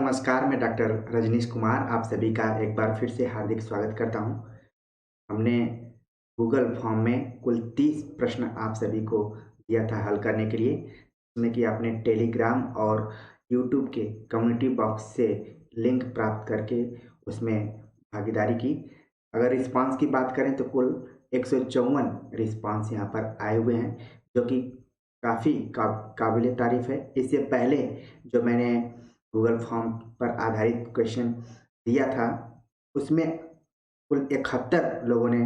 नमस्कार, मैं डॉक्टर रजनीश कुमार आप सभी का एक बार फिर से हार्दिक स्वागत करता हूँ। हमने गूगल फॉर्म में कुल 30 प्रश्न आप सभी को दिया था हल करने के लिए, जिसमें कि आपने टेलीग्राम और यूट्यूब के कम्युनिटी बॉक्स से लिंक प्राप्त करके उसमें भागीदारी की। अगर रिस्पांस की बात करें तो कुल 154 रिस्पांस यहाँ पर आए हुए हैं, जो कि काफ़ी काबिल तारीफ़ है। इससे पहले जो मैंने गूगल फॉर्म पर आधारित क्वेश्चन दिया था, उसमें कुल 71 लोगों ने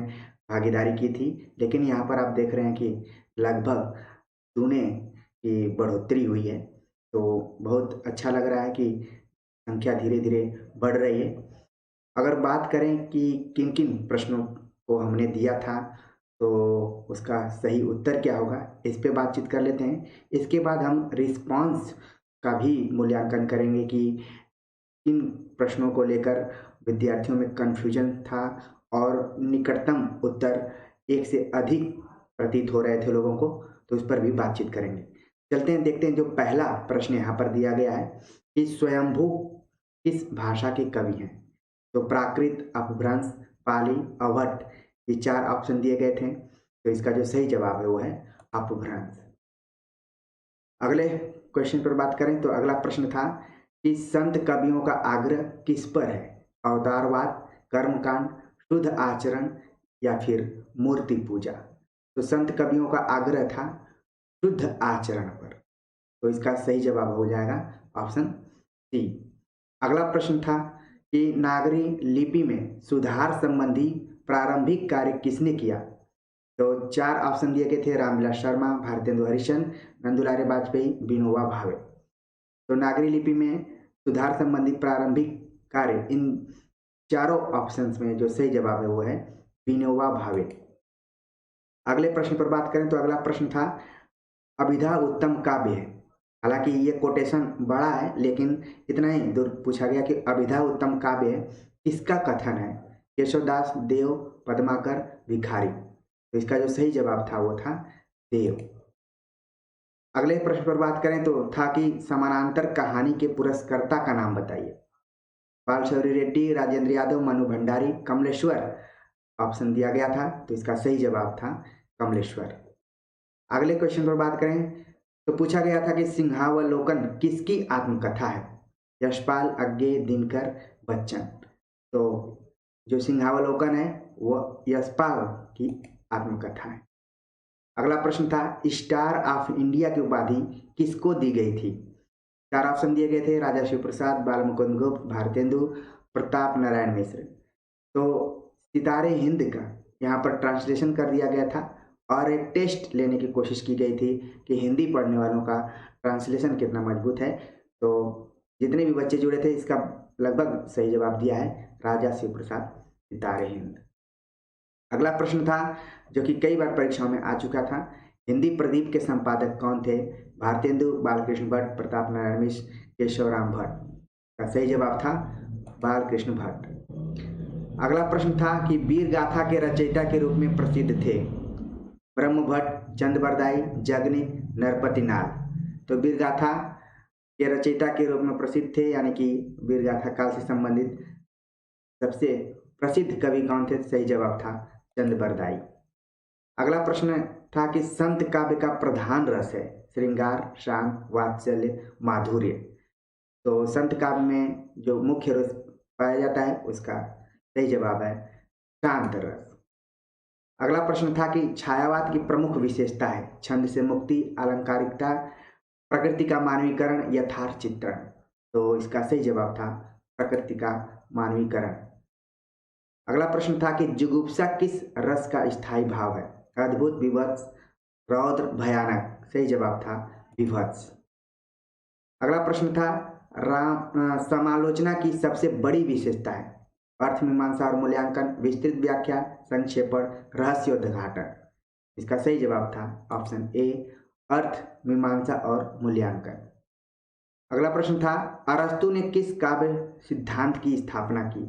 भागीदारी की थी, लेकिन यहाँ पर आप देख रहे हैं कि लगभग दूने की बढ़ोतरी हुई है। तो बहुत अच्छा लग रहा है कि संख्या धीरे-धीरे बढ़ रही है। अगर बात करें कि किन-किन प्रश्नों को हमने दिया था, तो उसका सही उत्तर क्या होगा, इस पे बातचीत कर लेते हैं। इसके बाद हम रिस्पॉन्स का भी मूल्यांकन करेंगे कि किन प्रश्नों को लेकर विद्यार्थियों में कन्फ्यूजन था और निकटतम उत्तर एक से अधिक प्रतीत हो रहे थे लोगों को, तो इस पर भी बातचीत करेंगे। चलते हैं, देखते हैं। जो पहला प्रश्न यहाँ पर दिया गया है कि स्वयंभू किस भाषा के कवि हैं? तो प्राकृत, अपभ्रंश, पाली, अवध, ये 4 ऑप्शन दिए गए थे। तो इसका जो सही जवाब है वो है अपभ्रंश। अगले क्वेश्चन पर बात करें तो अगला प्रश्न था कि संत कवियों का आग्रह किस पर है? अवतारवाद, कर्मकांड, शुद्ध आचरण या फिर मूर्ति पूजा? तो संत कवियों का आग्रह था शुद्ध आचरण पर। तो इसका सही जवाब हो जाएगा ऑप्शन सी। अगला प्रश्न था कि नागरी लिपि में सुधार संबंधी प्रारंभिक कार्य किसने किया? तो 4 ऑप्शन दिए गए थे, रामविलास शर्मा, भारतेंदु हरिश्चंद्र, नंदुलारे वाजपेयी, विनोबा भावे। तो नागरी लिपि में सुधार संबंधी प्रारंभिक कार्य, इन चारों ऑप्शंस में जो सही जवाब है वो है विनोबा भावे। अगले प्रश्न पर बात करें तो अगला प्रश्न था अभिधा उत्तम काव्य है। हालांकि ये कोटेशन बड़ा है, लेकिन इतना ही दूर पूछा गया कि अभिधा उत्तम काव्य किसका कथन है? केशवदास, देव, पद्माकर, भिखारी? तो इसका जो सही जवाब था वो था देव। अगले प्रश्न पर बात करें तो था कि समानांतर कहानी के पुरस्कर्ता का नाम बताइए। बालशौरी रेड्डी, राजेंद्र यादव, मनु भंडारी, कमलेश्वर ऑप्शन दिया गया था। तो इसका सही जवाब था कमलेश्वर। अगले क्वेश्चन पर बात करें तो पूछा गया था कि सिंहावलोकन किसकी आत्मकथा है? यशपाल, अज्ञे, दिनकर, बच्चन? तो जो सिंहावलोकन है वो यशपाल की आत्मकथा है। अगला प्रश्न था स्टार ऑफ इंडिया की उपाधि किसको दी गई थी? 4 ऑप्शन दिए गए थे, राजा शिव प्रसाद, बाल मुकुंद गुप्त, भारतेंदु, प्रताप नारायण मिश्र। तो सितारे हिंद का यहाँ पर ट्रांसलेशन कर दिया गया था और एक टेस्ट लेने की कोशिश की गई थी कि हिंदी पढ़ने वालों का ट्रांसलेशन कितना मजबूत है। तो जितने भी बच्चे जुड़े थे, इसका लगभग सही जवाब दिया है राजा शिव प्रसाद, सितारे हिंद। अगला प्रश्न था जो कि कई बार परीक्षाओं में आ चुका था, हिंदी प्रदीप के संपादक कौन थे? भारतेंदु, बालकृष्ण भट्ट, प्रताप नारायण मिश्र, केशवराम भट्ट? का सही जवाब था बालकृष्ण भट्ट। अगला प्रश्न था कि वीर गाथा के रचयिता के रूप में प्रसिद्ध थे ब्रह्मभट्ट, चंद बरदाई, जगनिक, नरपति नाल? तो वीर गाथा के रचयिता के रूप में प्रसिद्ध थे, यानी कि वीर गाथा काल से संबंधित सबसे प्रसिद्ध कवि कौन थे? सही जवाब था चंद बरदाई। अगला प्रश्न था कि संत काव्य का प्रधान रस है श्रृंगार, शांत, वात्सल्य, माधुर्य? तो संत काव्य में जो मुख्य रस पाया जाता है उसका सही जवाब है शांत रस। अगला प्रश्न था कि छायावाद की प्रमुख विशेषता है छंद से मुक्ति, अलंकारिकता, प्रकृति का मानवीकरण, यथार्थ चित्रण? तो इसका सही जवाब था प्रकृति का मानवीकरण। अगला प्रश्न था कि जुगुप्सा किस रस का स्थायी भाव है? अद्भुत, विभत्स, रौद्र, भयानक? सही जवाब था विभत्स। अगला प्रश्न था समालोचना की सबसे बड़ी विशेषता है अर्थ मीमांसा और मूल्यांकन, विस्तृत व्याख्या, संक्षेपण, रहस्योद्घाटन? इसका सही जवाब था ऑप्शन ए, अर्थ मीमांसा और मूल्यांकन। अगला प्रश्न था अरस्तु ने किस काव्य सिद्धांत की स्थापना की?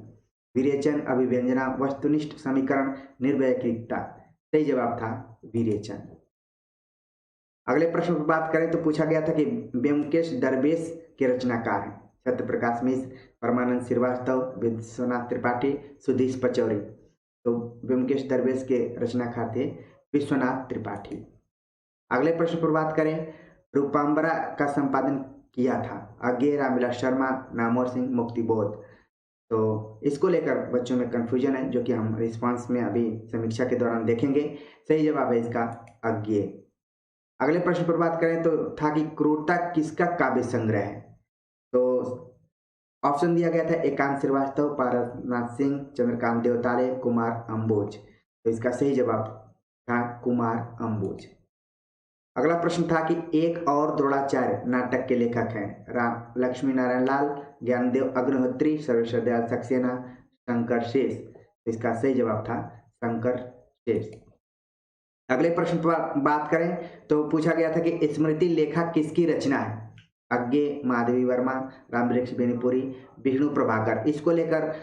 विरेचन, अभिव्यंजना, वस्तुनिष्ठ समीकरण, निर्वैयक्तिकता? सही जवाब था विरेचन। अगले प्रश्न पर बात करें तो पूछा गया था कि ब्योमकेश दरवेश के रचनाकार हैं सत्य प्रकाश मिश्र, परमानंद श्रीवास्तव, विश्वनाथ त्रिपाठी, सुधीश पचौरी। तो ब्योमकेश दरवेश के रचनाकार थे विश्वनाथ त्रिपाठी। अगले प्रश्न पर बात करें, रूपांबरा का संपादन किया था अज्ञेय, रामविलास शर्मा, नामवर सिंह, मुक्तिबोध। तो इसको लेकर बच्चों में कंफ्यूजन है, जो कि हम रिस्पांस में अभी समीक्षा के दौरान देखेंगे। सही जवाब है इसका अज्ञेय। अगले प्रश्न पर बात करें तो था कि क्रूरता किसका काव्य संग्रह है। तो ऑप्शन दिया गया था एकांत श्रीवास्तव, पारसनाथ सिंह, चंद्रकांत देवताले, कुमार अंबोज। तो इसका सही जवाब था कुमार अंबोज। अगला प्रश्न था कि एक और द्रोणाचार्य नाटक के लेखक हैं राम लक्ष्मी नारायण लाल, ज्ञानदेव अग्निहोत्री, सर्वेश्वर दयाल सक्सेना, शंकर शेष। तो इसका सही जवाब था शंकर शेष। अगले प्रश्न पर बात करें तो पूछा गया था कि स्मृति लेखा किसकी रचना है। अज्ञेय, माधवी वर्मा, रामवृक्ष बेनीपुरी, विष्णु प्रभाकर। इसको लेकर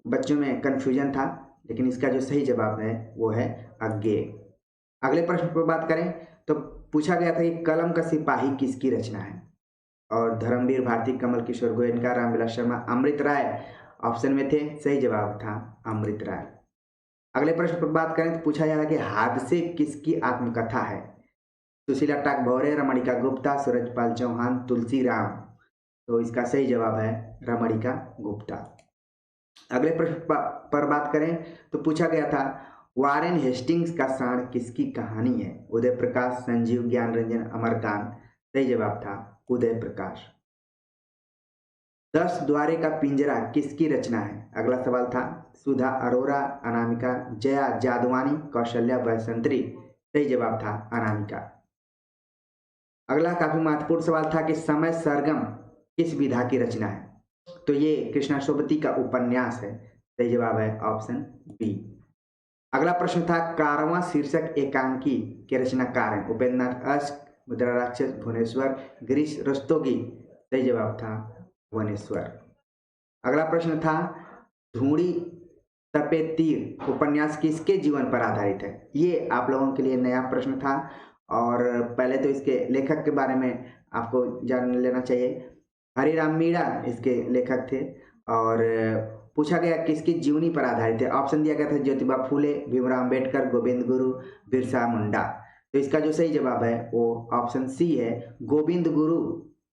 बच्चों में कंफ्यूजन था, लेकिन इसका जो सही जवाब है वो है अज्ञेय। अगले प्रश्न पर बात करें तो पूछा गया था कि कलम का सिपाही किसकी रचना है। और धर्मवीर भारती, कमल किशोर गोयनका, रामविलास शर्मा, अमृत राय ऑप्शन में थे। सही जवाब था अमृत राय। अगले प्रश्न पर बात करें तो पूछा गया था कि हादसे किसकी आत्मकथा है। सुशीला टाकभौरे, रमणिका गुप्ता, सूरजपाल चौहान, तुलसी राम। तो इसका सही जवाब है रमणिका गुप्ता। अगले प्रश्न पर बात करें तो पूछा गया था वारेन हेस्टिंग्स का साण किसकी कहानी है। उदय प्रकाश, संजीव, ज्ञान रंजन, अमरकांत। सही जवाब था उदय प्रकाश। 10 द्वारे का पिंजरा किसकी रचना है। अगला सवाल था सुधा अरोरा, अनामिका, जया जादवानी, कौशल्या वैसंत्री। सही जवाब था अनामिका। अगला काफी महत्वपूर्ण सवाल था कि समय सरगम किस विधा की रचना है। तो ये कृष्णा सोबती का उपन्यास है। सही जवाब है ऑप्शन बी। अगला प्रश्न था कारवां शीर्षक एकांकी के रचनाकार हैं उपेंद्रनाथ अश्क, मुद्रा राक्षस, भुवनेश्वर, गिरीश रस्तोगी। सही जवाब था भुवनेश्वर। अगला प्रश्न था धूड़ी तपे तीर उपन्यास किसके जीवन पर आधारित है। ये आप लोगों के लिए नया प्रश्न था, और पहले तो इसके लेखक के बारे में आपको जान लेना चाहिए। हरिराम मीणा इसके लेखक थे, और पूछा गया किसकी जीवनी पर आधारित है। ऑप्शन दिया गया था ज्योतिबा फूले, भीमराव अम्बेडकर, गोविंद गुरु, बिरसा मुंडा। तो इसका जो सही जवाब है वो ऑप्शन सी है, गोविंद गुरु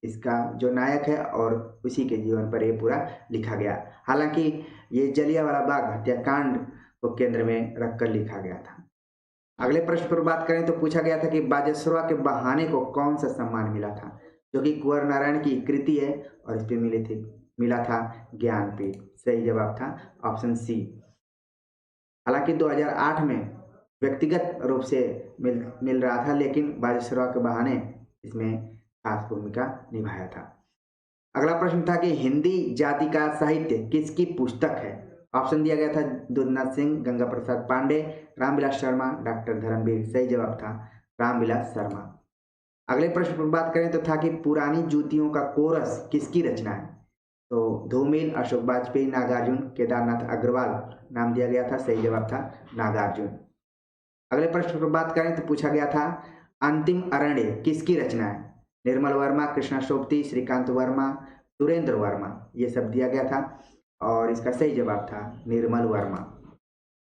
इसका जो नायक है, और उसी के जीवन पर ये पूरा लिखा गया। हालांकि ये जलियांवाला बाग हत्याकांड को केंद्र में रखकर लिखा गया था। अगले प्रश्न पर बात करें तो पूछा गया था कि बाजेश्वरा के बहाने को कौन सा सम्मान मिला था, जो कि कुंवर नारायण की कृति है, और इस पे मिला था ज्ञानपीठ। सही जवाब था ऑप्शन सी। हालांकि 2008 में व्यक्तिगत रूप से मिल रहा था, लेकिन बाजेश्वरा के बहाने इसमें खास भूमिका निभाया था। अगला प्रश्न था कि हिंदी जाति का साहित्य किसकी पुस्तक है। ऑप्शन दिया गया था दुधनाथ सिंह, गंगा प्रसाद पांडे, रामविलास शर्मा, डॉक्टर धर्मवीर। सही जवाब था रामविलास शर्मा। अगले प्रश्न पर बात करें तो था कि पुरानी जूतियों का कोरस किसकी रचना है। तो धूमिल, अशोक वाजपेयी, नागार्जुन, केदारनाथ अग्रवाल नाम दिया गया था। सही जवाब था नागार्जुन। अगले प्रश्न पर बात करें तो पूछा गया था अंतिम अरण्य किसकी रचना है। निर्मल वर्मा, कृष्णा सोबती, श्रीकांत वर्मा, सुरेंद्र वर्मा। ये सब दिया गया था, और इसका सही जवाब था निर्मल वर्मा।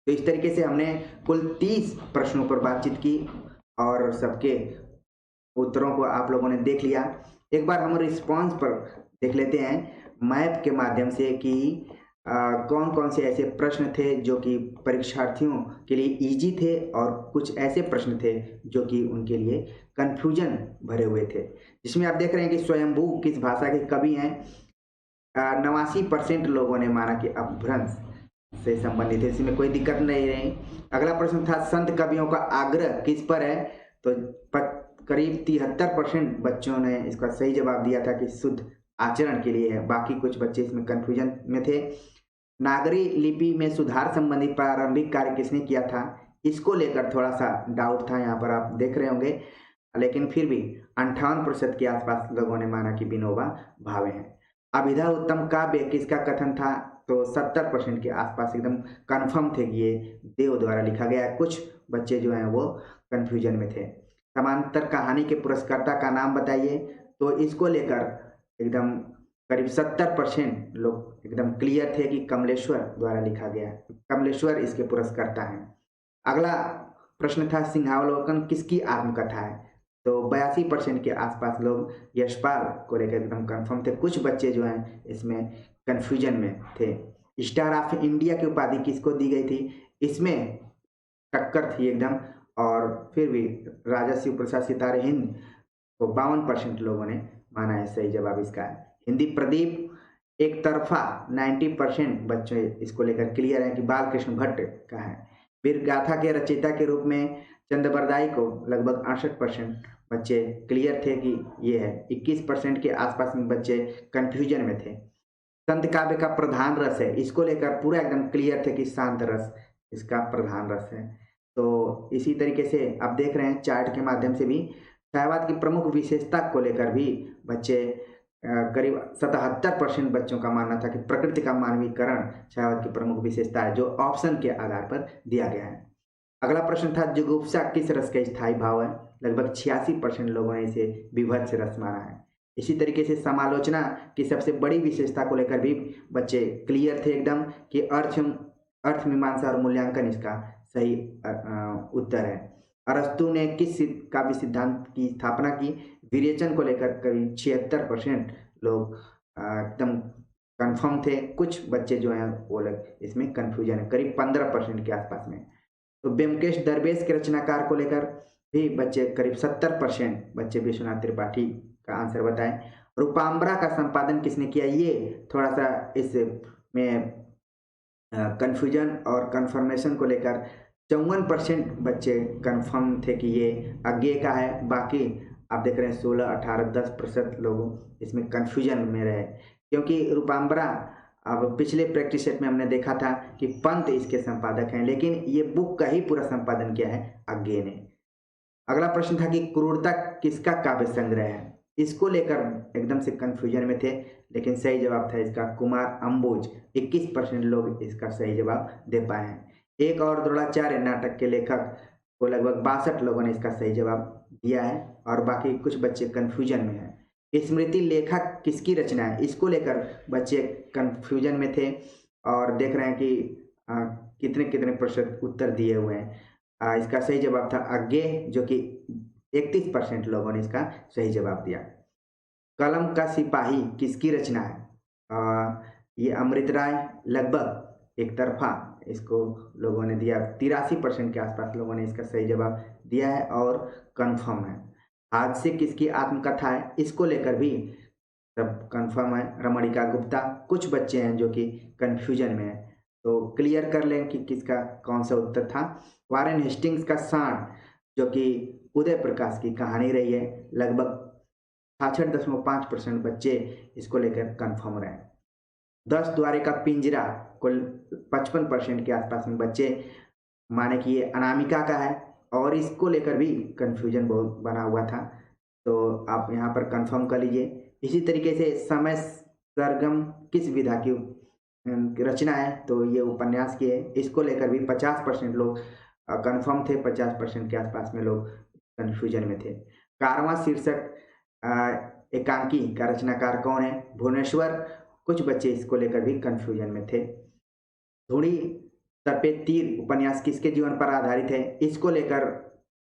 तो इस तरीके से हमने कुल 30 प्रश्नों पर बातचीत की, और सबके उत्तरों को आप लोगों ने देख लिया। एक बार हम रिस्पॉन्स पर देख लेते हैं मैप के माध्यम से कि कौन कौन से ऐसे प्रश्न थे जो कि परीक्षार्थियों के लिए इजी थे, और कुछ ऐसे प्रश्न थे जो कि उनके लिए कंफ्यूजन भरे हुए थे। जिसमें आप देख रहे हैं कि स्वयंभू किस भाषा के कवि हैं। 89% लोगों ने माना कि अपभ्रंश से संबंधित है, इसमें कोई दिक्कत नहीं रही। अगला प्रश्न था संत कवियों का आग्रह किस पर है। तो करीब 73% बच्चों ने इसका सही जवाब दिया था कि शुद्ध आचरण के लिए है। बाकी कुछ बच्चे इसमें कंफ्यूजन में थे। नागरी लिपि में सुधार संबंधी प्रारंभिक कार्य किसने किया था, इसको लेकर थोड़ा सा डाउट था, यहाँ पर आप देख रहे होंगे। लेकिन फिर भी 58% के आसपास लोगों ने माना कि विनोबा भावे हैं। अभिधा उत्तम काव्य किसका कथन था। तो 70% के आसपास एकदम कन्फर्म थे कि ये देव द्वारा लिखा गया। कुछ बच्चे जो हैं वो कंफ्यूजन में थे। समांतर कहानी के पुरस्कर्ता का नाम बताइए। तो इसको लेकर एकदम करीब 70% लोग एकदम क्लियर थे कि कमलेश्वर द्वारा लिखा गया है। कमलेश्वर इसके पुरस्कर्ता हैं। अगला प्रश्न था सिंहावलोकन किसकी आत्मकथा है? तो 82% के आसपास लोग यशपाल को लेकर एकदम कंफर्म थे। कुछ बच्चे जो हैं इसमें कंफ्यूजन में थे। स्टार ऑफ इंडिया की उपाधि किसको दी गई थी? इसमें टक्कर थी एकदम, और फिर भी राजा शिव प्रसाद सितारे हिंद को 52% लोगों ने माना है सही जवाब इसका है। हिंदी प्रदीप एक तरफा 90% बच्चे इसको लेकर क्लियर हैं कि बाल कृष्ण भट्ट का है। वीर गाथा के रचयिता के रूप में चंद्रबरदाई को लगभग 68% बच्चे क्लियर थे कि ये है। 21% के आसपास में बच्चे कंफ्यूजन में थे। संत काव्य का प्रधान रस है, इसको लेकर पूरा एकदम क्लियर थे कि शांत रस इसका प्रधान रस है। तो इसी तरीके से आप देख रहे हैं चार्ट के माध्यम से भी छायावाद की प्रमुख विशेषता को लेकर भी बच्चे करीब 77% बच्चों का मानना था कि प्रकृति का मानवीकरण छायावाद की प्रमुख विशेषता है, जो ऑप्शन के आधार पर दिया गया है। अगला प्रश्न था जुगुप्सा किस रस का स्थायी भाव है? लगभग 86% लोगों ने इसे विभत्स रस माना है। इसी तरीके से समालोचना की सबसे बड़ी विशेषता को लेकर भी बच्चे क्लियर थे एकदम कि अर्थ मीमांसा और मूल्यांकन इसका सही उत्तर है। अरस्तु ने किस काव्य सिद्धांत की स्थापना की? विरेचन को लेकर करीब 76% लोग एकदम कंफर्म थे। कुछ बच्चे जो हैं वो लोग इसमें कंफ्यूजन है, करीब 15% के आसपास में। तो ब्योमकेश दरवेश के रचनाकार को लेकर भी बच्चे करीब 70% बच्चे विश्वनाथ त्रिपाठी का आंसर बताएं। रूपाम्बरा का संपादन किसने किया? ये थोड़ा सा इसमें कंफ्यूजन और कंफर्मेशन को लेकर 54% बच्चे कंफर्म थे कि ये अज्ञेय का है। बाकी आप देख रहे हैं 16, 18, 10% लोग इसमें कंफ्यूजन में रहे, क्योंकि रूपाम्बरा अब पिछले प्रैक्टिस सेट में हमने देखा था कि पंत इसके संपादक हैं, लेकिन ये बुक का ही पूरा संपादन किया है अज्ञेय ने। अगला प्रश्न था कि क्रूरता किसका काव्य संग्रह है? इसको लेकर एकदम से कंफ्यूजन में थे, लेकिन सही जवाब था इसका कुमार अंबुज। 21% लोग इसका सही जवाब दे पाए हैं। एक और द्रोणाचार्य नाटक के लेखक को लगभग 62 लोगों ने इसका सही जवाब दिया है, और बाकी कुछ बच्चे कंफ्यूजन में हैं। स्मृति लेखक किसकी रचना है? इसको लेकर बच्चे कंफ्यूजन में थे, और देख रहे हैं कि कितने कितने प्रतिशत उत्तर दिए हुए हैं। इसका सही जवाब था अज्ञेय, जो कि 31% लोगों ने इसका सही जवाब दिया। कलम का सिपाही किसकी रचना है? ये अमृत राय, लगभग एक तरफा इसको लोगों ने दिया। 83% के आसपास लोगों ने इसका सही जवाब दिया है और कंफर्म है। हादसे किसकी आत्मकथा है? इसको लेकर भी सब कंफर्म है, रमणिका गुप्ता। कुछ बच्चे हैं जो कि कंफ्यूजन में है, तो क्लियर कर लें कि किसका कौन सा उत्तर था। वारेन हेस्टिंग्स का सांड, जो कि उदय प्रकाश की कहानी रही है, लगभग 66.5% बच्चे इसको लेकर कंफर्म रहे। 10 द्वारे का पिंजरा, कुल 55% के आसपास में बच्चे माने कि ये अनामिका का है, और इसको लेकर भी कंफ्यूजन बहुत बना हुआ था, तो आप यहाँ पर कंफर्म कर लीजिए। इसी तरीके से समय सरगम किस विधा की रचना है? तो ये उपन्यास की है। इसको लेकर भी 50% लोग कंफर्म थे, 50% के आसपास में लोग कंफ्यूजन में थे। कारवां शीर्षक एकांकी का रचनाकार कौन है? भुवनेश्वर। कुछ बच्चे इसको लेकर भी कंफ्यूजन में थे। धूड़ी सफेद तीर उपन्यास किसके जीवन पर आधारित है? इसको लेकर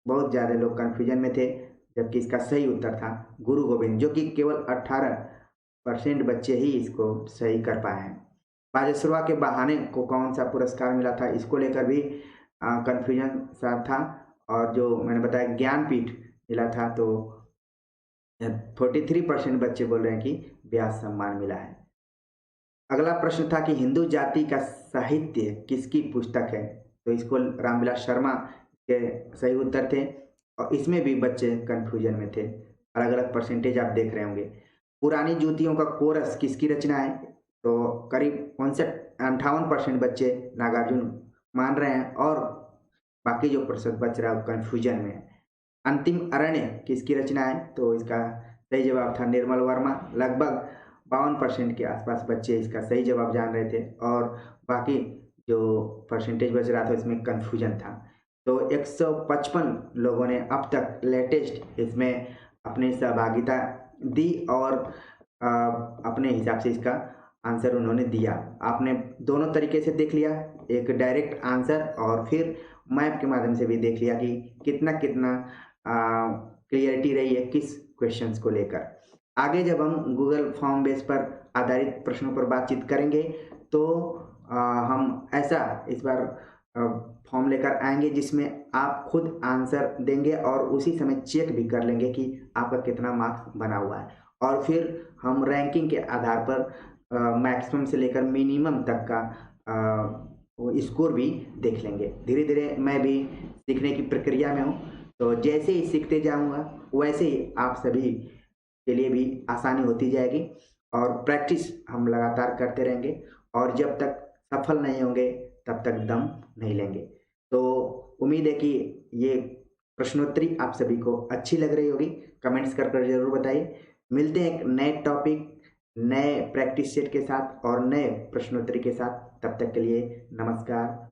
बहुत ज़्यादा लोग कंफ्यूजन में थे, जबकि इसका सही उत्तर था गुरु गोविंद, जो कि केवल 18% बच्चे ही इसको सही कर पाए हैं। बाजेश्वरवा के बहाने को कौन सा पुरस्कार मिला था? इसको लेकर भी कंफ्यूजन सा था, और जो मैंने बताया ज्ञानपीठ मिला था, तो 43% बच्चे बोल रहे हैं कि व्यास सम्मान मिला है। अगला प्रश्न था कि हिंदू जाति का साहित्य किसकी पुस्तक है? तो इसको रामविलास शर्मा के सही उत्तर थे, और इसमें भी बच्चे कंफ्यूजन में थे। अलग अलग परसेंटेज आप देख रहे होंगे। पुरानी जूतियों का कोरस किसकी रचना है? तो करीब 58% बच्चे नागार्जुन मान रहे हैं, और बाकी जो प्रतिशत बच रहा है वो कंफ्यूजन में है। अंतिम अरण्य किसकी रचना है? तो इसका सही जवाब था निर्मल वर्मा। लगभग 52% के आसपास बच्चे इसका सही जवाब जान रहे थे, और बाकी जो परसेंटेज बच रहा था इसमें कंफ्यूजन था। तो 155 लोगों ने अब तक लेटेस्ट इसमें अपनी सहभागिता दी, और अपने हिसाब से इसका आंसर उन्होंने दिया। आपने दोनों तरीके से देख लिया, एक डायरेक्ट आंसर और फिर मैप के माध्यम से भी देख लिया कि कितना कितना क्लियरिटी रही है किस क्वेश्चंस को लेकर। आगे जब हम गूगल फॉर्म बेस पर आधारित प्रश्नों पर बातचीत करेंगे तो हम ऐसा इस बार फॉर्म लेकर आएंगे जिसमें आप खुद आंसर देंगे और उसी समय चेक भी कर लेंगे कि आपका कितना मार्क्स बना हुआ है, और फिर हम रैंकिंग के आधार पर मैक्सिमम से लेकर मिनिमम तक का स्कोर भी देख लेंगे। धीरे धीरे मैं भी सीखने की प्रक्रिया में हूँ, तो जैसे ही सीखते जाऊँगा वैसे ही आप सभी के लिए भी आसानी होती जाएगी, और प्रैक्टिस हम लगातार करते रहेंगे, और जब तक सफल नहीं होंगे तब तक दम नहीं लेंगे। तो उम्मीद है कि ये प्रश्नोत्तरी आप सभी को अच्छी लग रही होगी। कमेंट्स कर जरूर बताइए। मिलते हैं एक नए टॉपिक, नए प्रैक्टिस सेट के साथ और नए प्रश्नोत्तरी के साथ। तब तक के लिए नमस्कार।